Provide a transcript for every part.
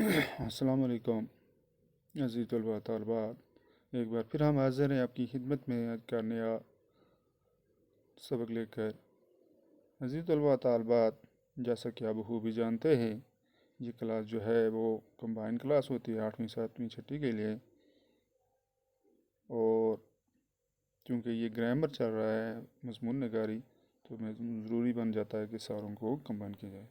السلام علیکم عزیز طلباء طالبات، ایک بار پھر ہم حاضر ہیں آپ کی خدمت میں آج کا نیا سبق لے کر۔ عزیز طلباء طالبات، جیسا کہ آپ خوبی جانتے ہیں، یہ کلاس جو ہے وہ کمبائن کلاس ہوتی ہے 8ویں 7ویں 6ٹھی کے لیے، اور چونکہ یہ گرامر چل رہا ہے مضمون نگاری، تو ضروری بن جاتا ہے کہ ساروں کو کمبائن کیا جائے۔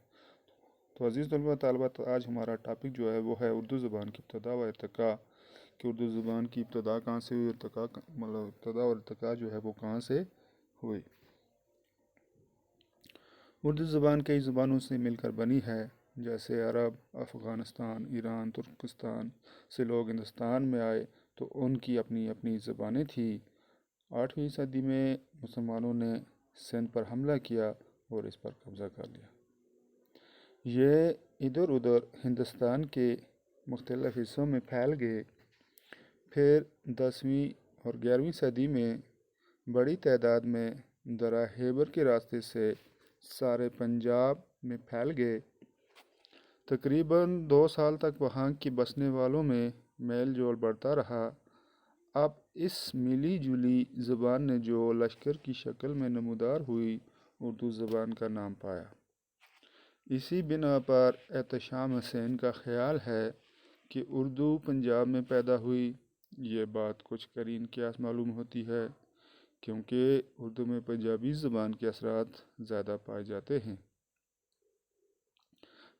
تو عزیز طلباء طالبات، آج ہمارا ٹاپک جو ہے وہ ہے اردو زبان کی ابتدا و ارتقاء، کہ اردو زبان کی ابتدا کہاں سے ہوئی، ابتدا اور ارتقاء جو ہے وہ کہاں سے ہوئی۔ اردو زبان کئی زبانوں سے مل کر بنی ہے، جیسے عرب، افغانستان، ایران، ترکستان سے لوگ ہندوستان میں آئے تو ان کی اپنی اپنی زبانیں تھیں۔ 8ویں صدی میں مسلمانوں نے سندھ پر حملہ کیا اور اس پر قبضہ کر لیا۔ یہ ادھر ادھر ہندوستان کے مختلف حصوں میں پھیل گئے۔ پھر 10ویں اور 11ویں صدی میں بڑی تعداد میں درہ خیبر کے راستے سے سارے پنجاب میں پھیل گئے۔ تقریباً 2 سال تک وہاں کے بسنے والوں میں میل جول بڑھتا رہا۔ اب اس ملی جلی زبان نے جو لشکر کی شکل میں نمودار ہوئی، اردو زبان کا نام پایا۔ اسی بنا پر احتشام حسین کا خیال ہے کہ اردو پنجاب میں پیدا ہوئی۔ یہ بات کچھ قرین قیاس معلوم ہوتی ہے، کیونکہ اردو میں پنجابی زبان کے اثرات زیادہ پائے جاتے ہیں۔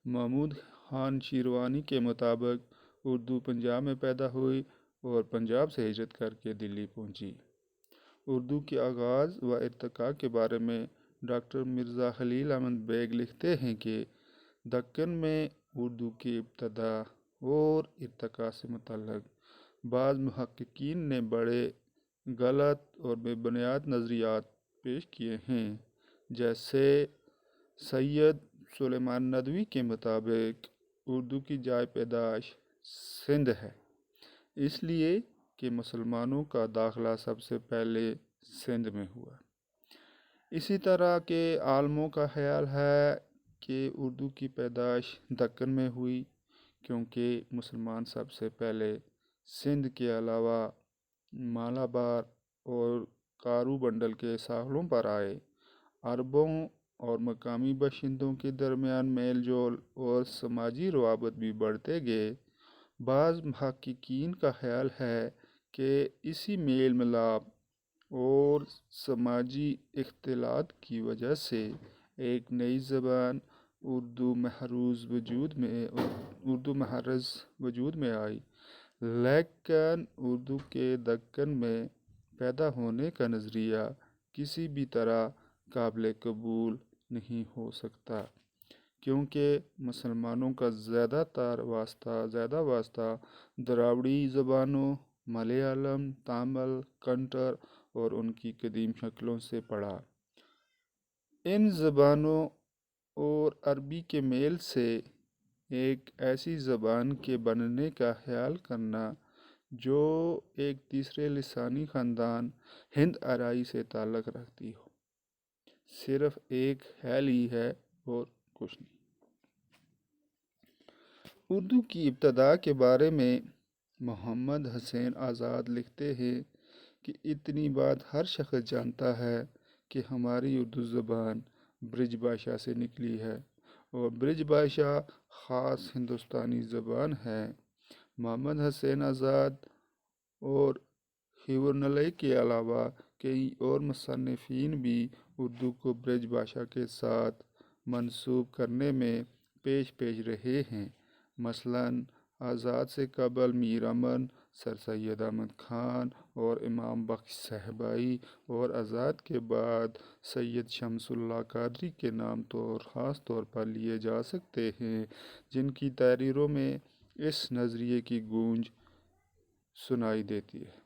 محمود خان شیروانی کے مطابق اردو پنجاب میں پیدا ہوئی اور پنجاب سے ہجرت کر کے دلی پہنچی۔ اردو کے آغاز و ارتقاء کے بارے میں ڈاکٹر مرزا خلیل احمد بیگ لکھتے ہیں کہ دکن میں اردو کی ابتدا اور ارتقاء سے متعلق بعض محققین نے بڑے غلط اور بے بنیاد نظریات پیش کیے ہیں۔ جیسے سید سلیمان ندوی کے مطابق اردو کی جائے پیدائش سندھ ہے، اس لیے کہ مسلمانوں کا داخلہ سب سے پہلے سندھ میں ہوا۔ اسی طرح کے عالموں کا خیال ہے کہ اردو کی پیدائش دکن میں ہوئی، کیونکہ مسلمان سب سے پہلے سندھ کے علاوہ مالابار اور کارو بنڈل کے ساحلوں پر آئے۔ عربوں اور مقامی باشندوں کے درمیان میل جول اور سماجی روابط بھی بڑھتے گئے۔ بعض محققین کا خیال ہے کہ اسی میل ملاپ اور سماجی اختلاط کی وجہ سے ایک نئی زبان اردو محرز وجود میں آئی، لیکن اردو کے دکن میں پیدا ہونے کا نظریہ کسی بھی طرح قابل قبول نہیں ہو سکتا، کیونکہ مسلمانوں کا زیادہ واسطہ دراوڑی زبانوں ملیالم، تامل، کنڑ اور ان کی قدیم شکلوں سے پڑا۔ ان زبانوں اور عربی کے میل سے ایک ایسی زبان کے بننے کا خیال کرنا جو ایک تیسرے لسانی خاندان ہند آرائی سے تعلق رکھتی ہو، صرف ایک خیال ہی ہے اور کچھ نہیں۔ اردو کی ابتدا کے بارے میں محمد حسین آزاد لکھتے ہیں کہ اتنی بات ہر شخص جانتا ہے کہ ہماری اردو زبان برج بھاشا سے نکلی ہے، اور برج بھاشا خاص ہندوستانی زبان ہے۔ محمد حسین آزاد اور خیورنلئی کے علاوہ کئی اور مصنفین بھی اردو کو برج بھاشا کے ساتھ منسوب کرنے میں پیش رہے ہیں۔ مثلاً آزاد سے قبل میر امن، سر سید احمد خان اور امام بخش صاحبائی، اور آزاد کے بعد سید شمس اللہ قادری کے نام خاص طور پر لیے جا سکتے ہیں، جن کی تحریروں میں اس نظریے کی گونج سنائی دیتی ہے۔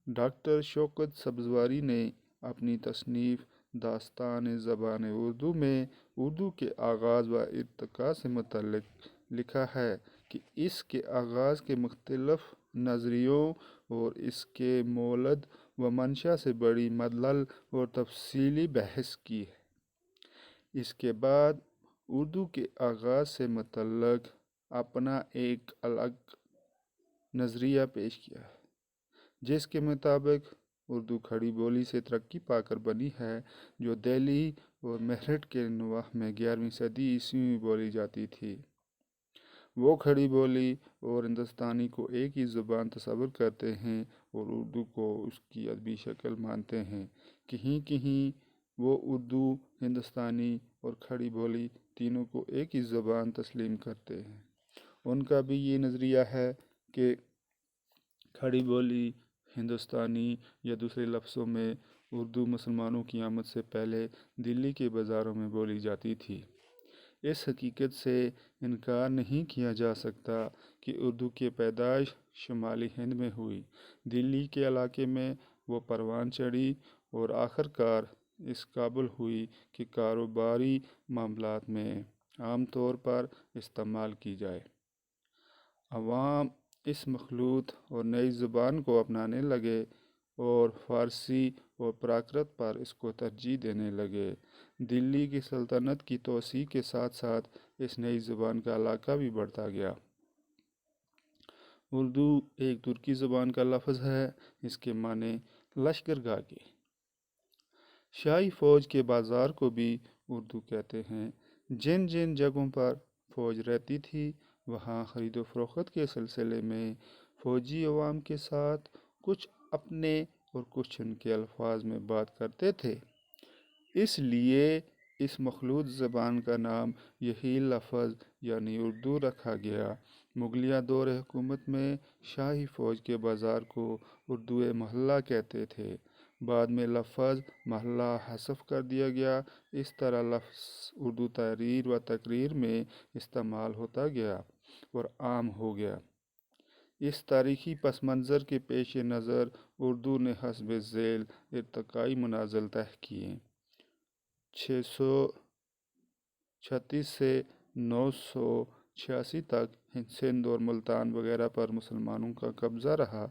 ڈاکٹر شوکت سبزواری نے اپنی تصنیف داستان زبان اردو میں اردو کے آغاز و ارتقاء سے متعلق لکھا ہے کہ اس کے آغاز کے مختلف نظریوں اور اس کے مولد و منشا سے بڑی مدلل اور تفصیلی بحث کی ہے۔ اس کے بعد اردو کے آغاز سے متعلق اپنا ایک الگ نظریہ پیش کیا جس کے مطابق اردو کھڑی بولی سے ترقی پا کر بنی ہے، جو دہلی اور میرٹھ کے نواح میں 11ویں صدی عیسوی میں بولی جاتی تھی۔ وہ کھڑی بولی اور ہندوستانی کو ایک ہی زبان تصور کرتے ہیں اور اردو کو اس کی ادبی شکل مانتے ہیں۔ کہیں کہیں وہ اردو، ہندوستانی اور کھڑی بولی تینوں کو ایک ہی زبان تسلیم کرتے ہیں۔ ان کا بھی یہ نظریہ ہے کہ کھڑی بولی، ہندوستانی یا دوسرے لفظوں میں اردو مسلمانوں کی آمد سے پہلے دلی کے بازاروں میں بولی جاتی تھی۔ اس حقیقت سے انکار نہیں کیا جا سکتا کہ اردو کی پیدائش شمالی ہند میں ہوئی۔ دلی کے علاقے میں وہ پروان چڑھی اور آخر کار اس قابل ہوئی کہ کاروباری معاملات میں عام طور پر استعمال کی جائے۔ عوام اس مخلوط اور نئی زبان کو اپنانے لگے اور فارسی اور پراکرت پر اس کو ترجیح دینے لگے۔ دلی کی سلطنت کی توسیع کے ساتھ ساتھ اس نئی زبان کا علاقہ بھی بڑھتا گیا۔ اردو ایک ترکی زبان کا لفظ ہے، اس کے معنی لشکرگاہ کے۔ شاہی فوج کے بازار کو بھی اردو کہتے ہیں۔ جن جن جگہوں پر فوج رہتی تھی وہاں خرید و فروخت کے سلسلے میں فوجی عوام کے ساتھ کچھ اپنے اور کچھ ان کے الفاظ میں بات کرتے تھے، اس لیے اس مخلوط زبان کا نام یہی لفظ یعنی اردو رکھا گیا۔ مغلیہ دور حکومت میں شاہی فوج کے بازار کو اردو محلہ کہتے تھے، بعد میں لفظ محلہ حذف کر دیا گیا۔ اس طرح لفظ اردو تحریر و تقریر میں استعمال ہوتا گیا اور عام ہو گیا۔ اس تاریخی پس منظر کے پیش نظر اردو نے حسب ذیل ارتقائی منازل طے کیے۔ 636 سے 986 تک سندھ اور ملتان وغیرہ پر مسلمانوں کا قبضہ رہا۔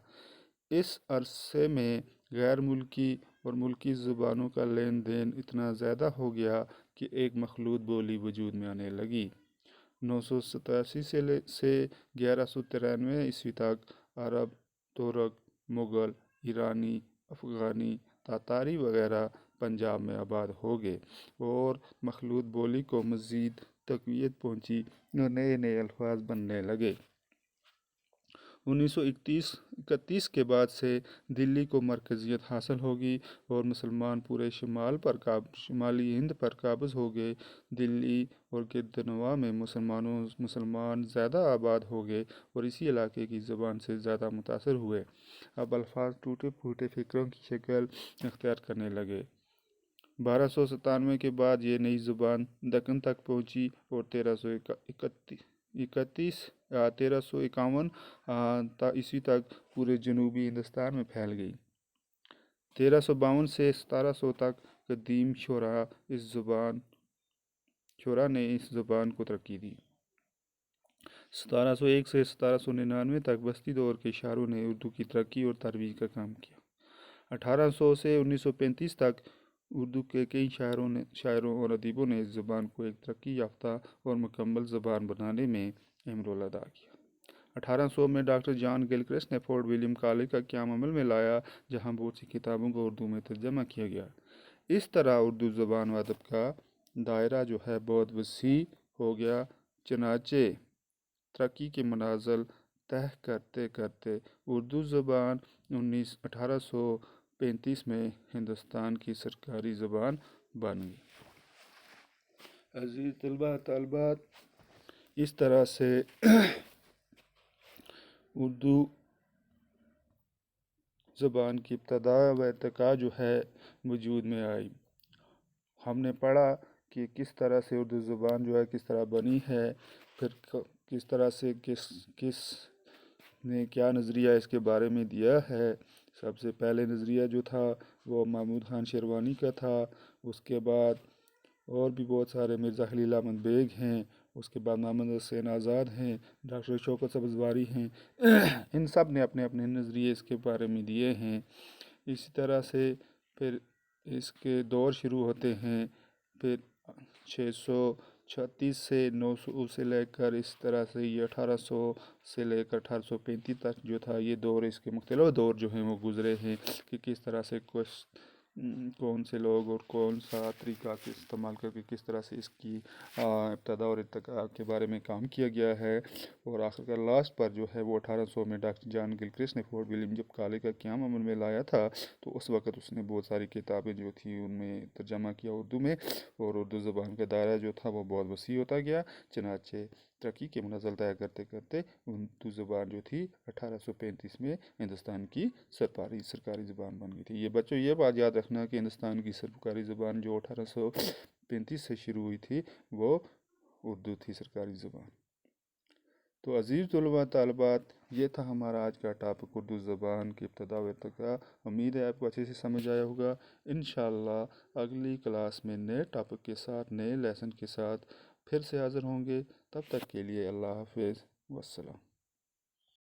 اس عرصے میں غیر ملکی اور ملکی زبانوں کا لین دین اتنا زیادہ ہو گیا کہ ایک مخلوط بولی وجود میں آنے لگی۔ 987 سے 1193 عیسوی تک عرب، ترک، مغل، ایرانی، افغانی، تاتاری وغیرہ پنجاب میں آباد ہو گئے اور مخلوط بولی کو مزید تقویت پہنچی اور نئے نئے الفاظ بننے لگے۔ 1931 کے بعد سے دلی کو مرکزیت حاصل ہوگی اور مسلمان پورے شمالی ہند پر قابض ہو گئے۔ دلی اور گرد نواح میں مسلمان زیادہ آباد ہو گئے اور اسی علاقے کی زبان سے زیادہ متاثر ہوئے۔ اب الفاظ ٹوٹے پھوٹے فقروں کی شکل اختیار کرنے لگے۔ 1297 کے بعد یہ نئی زبان دکن تک پہنچی اور 1351 عیسوی تک پورے جنوبی ہندوستان میں پھیل گئی۔ 1352 سے 1700 تک قدیم شعراء نے اس زبان کو ترقی دی۔ 1701 سے 1799 تک وسطی دور کے شاعروں نے اردو کی ترقی اور ترویج کا کام کیا۔ 1800 سے 1935 تک اردو کے کئی شاعروں اور ادیبوں نے اس زبان کو ایک ترقی یافتہ اور مکمل زبان بنانے میں اہم رول ادا کیا۔ 1800 میں ڈاکٹر جان گلکرسٹ نے فورٹ ولیم کالج کا قیام عمل میں لایا، جہاں بہت سی کتابوں کو اردو میں ترجمہ کیا گیا۔ اس طرح اردو زبان و ادب کا دائرہ جو ہے بہت وسیع ہو گیا۔ چنانچہ ترقی کے منازل طے کرتے کرتے اردو زبان 1835 میں ہندوستان کی سرکاری زبان بن گئی۔ عزیز طلباء طالبات، اس طرح سے اردو زبان کی ابتدا و ارتقاء جو ہے وجود میں آئی۔ ہم نے پڑھا کہ کس طرح سے اردو زبان جو ہے کس طرح بنی ہے، پھر کس طرح سے کس نے کیا نظریہ اس کے بارے میں دیا ہے۔ سب سے پہلے نظریہ جو تھا وہ محمود خان شیروانی کا تھا، اس کے بعد اور بھی بہت سارے مرزا خلیل احمد بیگ ہیں، اس کے بعد محمد حسین آزاد ہیں، ڈاکٹر شوکت سبزواری ہیں۔ ان سب نے اپنے اپنے نظریے اس کے بارے میں دیے ہیں۔ اسی طرح سے پھر اس کے دور شروع ہوتے ہیں۔ پھر 1836 سے 900 سے لے کر اس طرح سے یہ 1800 سے لے کر 1835 تک جو تھا یہ دور، اس کے مختلف دور جو ہیں وہ گزرے ہیں کہ کس طرح سے کون سے لوگ اور کون سا طریقہ کے استعمال کر کے کس طرح سے اس کی ابتدا اور ارتقاء کے بارے میں کام کیا گیا ہے۔ اور آخر کار لاسٹ پر جو ہے وہ 1800 میں ڈاکٹر جان گلکرسٹ نے فورٹ ولیم جب کالج کا قیام عمل میں لایا تھا تو اس وقت اس نے بہت ساری کتابیں جو تھی ان میں ترجمہ کیا اردو میں، اور اردو زبان کا دائرہ جو تھا وہ بہت وسیع ہوتا گیا، چنانچہ ترقی کے منزل طے کرتے کرتے اردو زبان جو تھی 1835 میں ہندوستان کی سرکاری زبان بن گئی تھی۔ یہ بچوں یہ بات یاد رکھنا کہ ہندوستان کی سرکاری زبان جو 1835 سے شروع ہوئی تھی وہ اردو تھی، سرکاری زبان۔ تو عزیز طلباء طالبات، یہ تھا ہمارا آج کا ٹاپک، اردو زبان کی ابتدا و ارتقاء۔ امید ہے آپ کو اچھے سے سمجھ آیا ہوگا۔ انشاءاللہ اگلی کلاس میں نئے ٹاپک کے ساتھ، نئے لیسن کے ساتھ پھر سے حاضر ہوں گے۔ تب تک کے لیے اللہ حافظ، والسلام۔